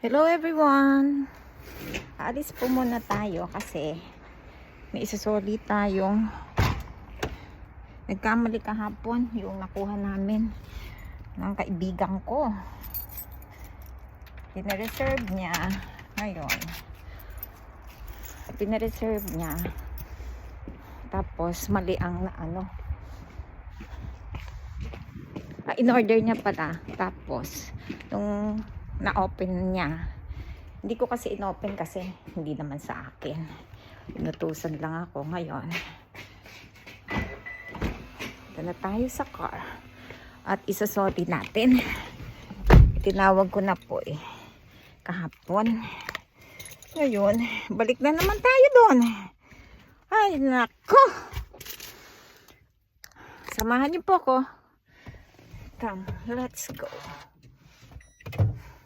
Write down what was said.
Hello everyone! Alis po muna tayo kasi may isusoli tayong nagkamali kahapon yung nakuha namin ng kaibigan ko. Pinareserve niya ngayon. Pinareserve niya. Tapos mali ang in-order niya pala. Tapos nung na-open niya, hindi ko kasi in-open kasi hindi naman sa akin. Inutusan lang ako ngayon. Ito na tayo sa car. At isasorry natin. Tinawag ko na po kahapon. Ngayon, balik na naman tayo doon. Ay, nako! Samahan niyo po ko. Come, let's go.